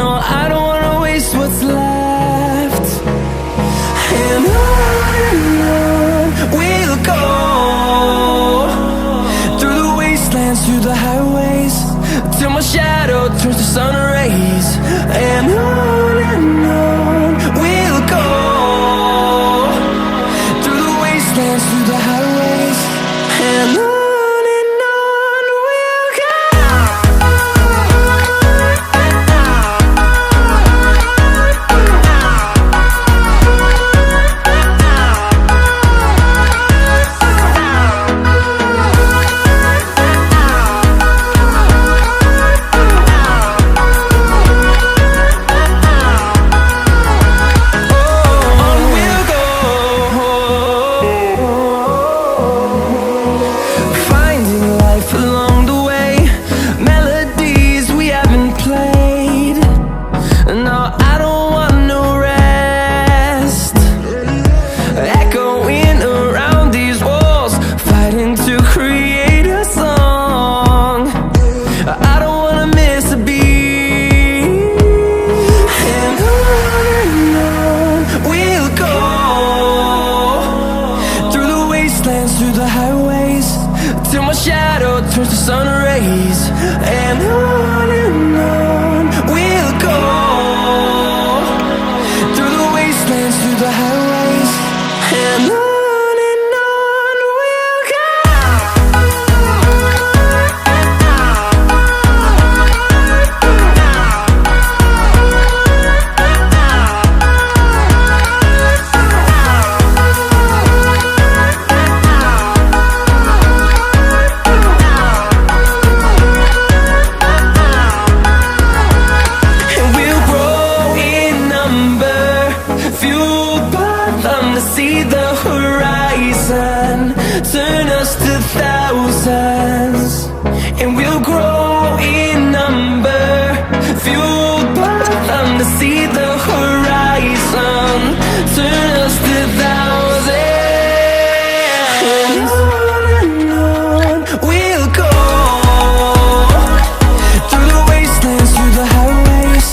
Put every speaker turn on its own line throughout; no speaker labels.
No, I don't wanna waste what's left. And on we'll go, through the wastelands, through the highways, till my shadow turns to sun rays. And on we'll go, through the wastelands, through the highways, and on. Through the highways, till my shadow turns to sun rays. And on we'll go, through the wastelands, through the highways, and on we'll go. See the horizon, turn us to thousands, and we'll grow in number, fueled by them. To see the horizon, turn us to thousands, and on we'll go, through the wastelands, through the highways,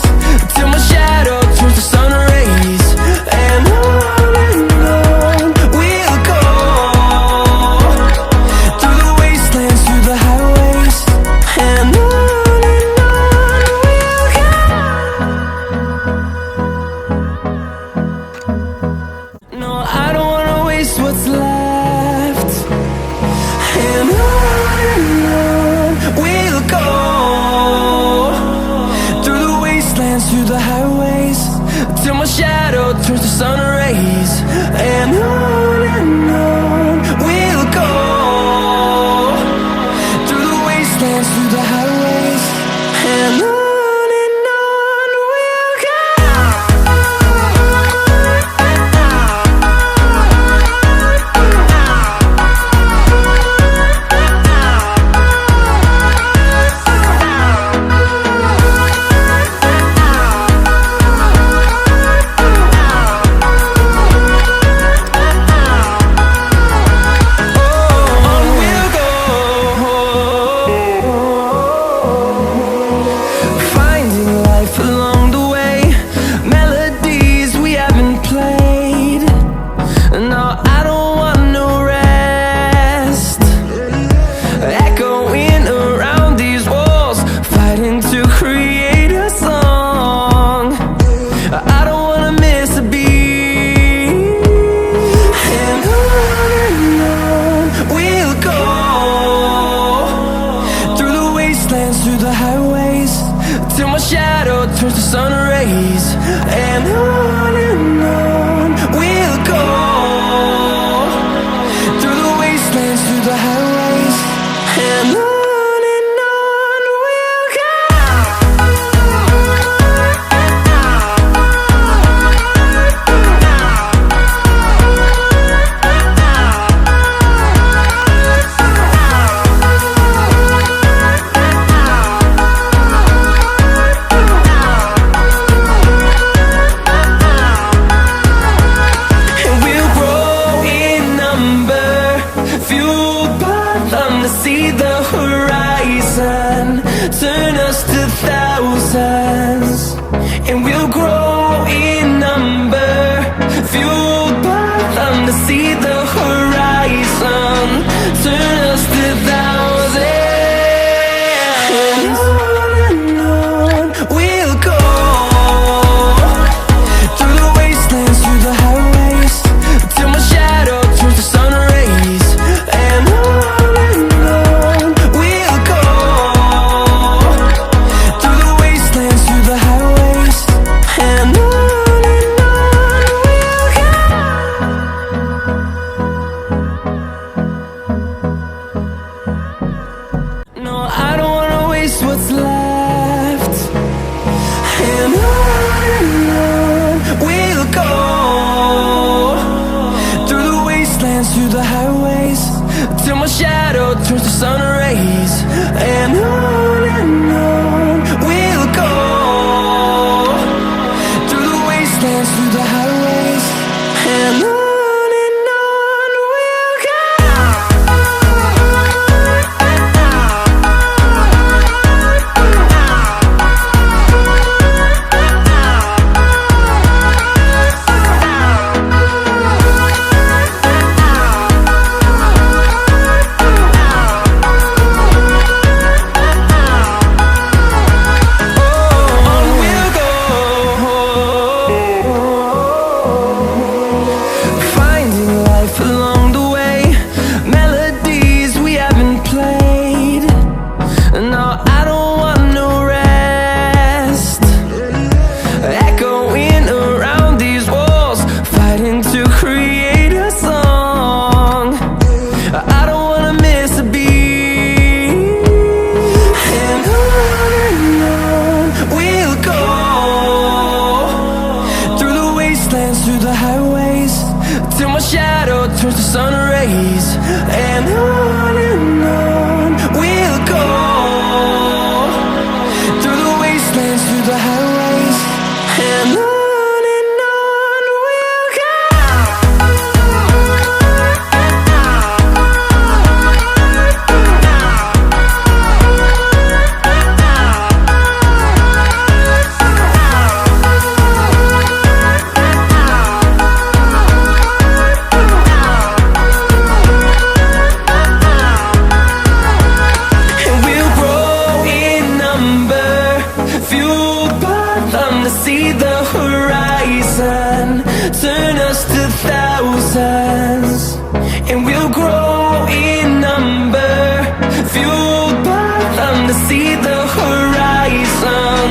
till my shadow turns to sun rays. And what's left. And on we'll go, through the wastelands, through the highways, till my shadow turns to sun rays. And on we'll go, through the wastelands, through the highways, and on. Through the highways, till my shadow turns to sun rays. And on we'll go, through the wastelands, through the highways, and on. We'll and we'll grow in number, fueled by them to see the horizon, turn us to thousands. And on we'll go, through the wastelands, through the highways, till my shadow turns to sun rays. And on we'll go, through the wastelands, through the highways. And on we'll go. No, I don't wanna waste what's left. And on we'll go, through the wastelands, through the highways, till my shadow turns to sun rays. And on we'll go, through the wastelands, through the highways. And on we'll go. Finding life along the way, melodies we haven't played. No, I don't want no rest, echoing around these walls, fighting to create a song. I don't wanna miss a beat. And on we'll go, through the wastelands, through the highways, till my shadow turns to sun rays. And on we'll go, through the wastelands, through the highways. And on we'll go. And we'll grow in number, fueled by them to see the horizon, turn us to thousands. And we'll grow in number, fueled by them to see the horizon,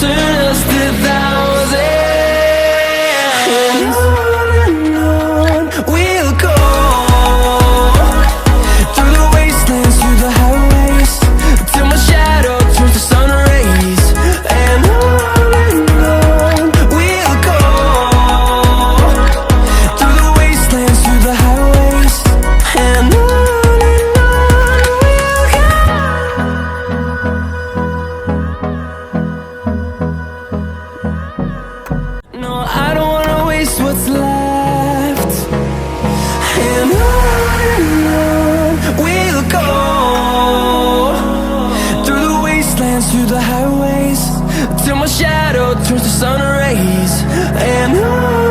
turn us to thousands. And on we'll go, through the wastelands, through the highways, till my shadow turns to sun rays. And on we'll go, through the wastelands, through the highways. And on we'll go. No, I don't wanna waste what's left. And on we'll go, through the wastelands, through the highways, till my shadow turns to sun rays. And on